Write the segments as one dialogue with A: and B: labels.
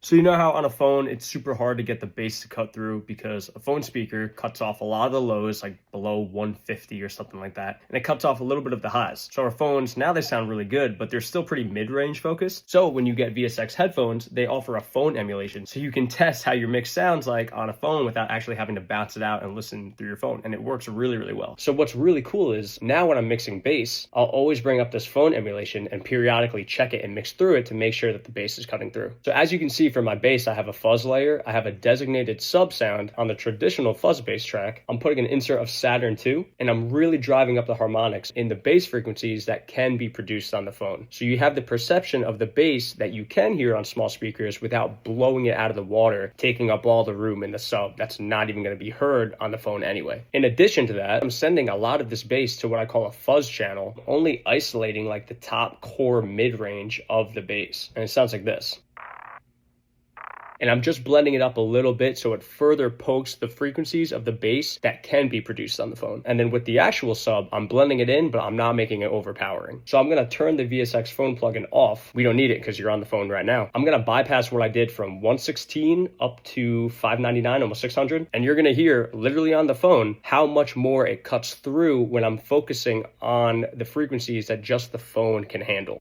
A: So you know how on a phone, it's super hard to get the bass to cut through because a phone speaker cuts off a lot of the lows, like below 150 or something like that, and it cuts off a little bit of the highs. So our phones, now they sound really good, but they're still pretty mid-range focused. So when you get VSX headphones, they offer a phone emulation. So you can test how your mix sounds like on a phone without actually having to bounce it out and listen through your phone. And it works really, really well. So what's really cool is now when I'm mixing bass, I'll always bring up this phone emulation and periodically check it and mix through it to make sure that the bass is cutting through. So as you can see for my bass, I have a fuzz layer. I have a designated sub sound on the traditional fuzz bass track. I'm putting an insert of Saturn II, and I'm really driving up the harmonics in the bass frequencies that can be produced on the phone. So you have the perception of the bass that you can hear on small speakers without blowing it out of the water, taking up all the room in the sub. That's not even going to be heard on the phone anyway. In addition to that, I'm sending a lot of this bass to what I call a fuzz channel, only isolating like the top core mid-range of the bass. And it sounds like this. And I'm just blending it up a little bit so it further pokes the frequencies of the bass that can be produced on the phone. And then with the actual sub, I'm blending it in, but I'm not making it overpowering. So I'm gonna turn the VSX phone plugin off. We don't need it because you're on the phone right now. I'm gonna bypass what I did from 116 up to 599, almost 600. And you're gonna hear literally on the phone how much more it cuts through when I'm focusing on the frequencies that just the phone can handle.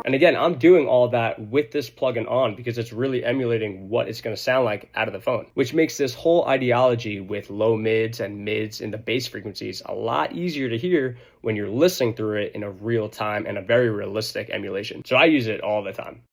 A: And again, I'm doing all that with this plugin on because it's really emulating what it's going to sound like out of the phone, which makes this whole ideology with low mids and mids in the bass frequencies a lot easier to hear when you're listening through it in a real time and a very realistic emulation. So I use it all the time.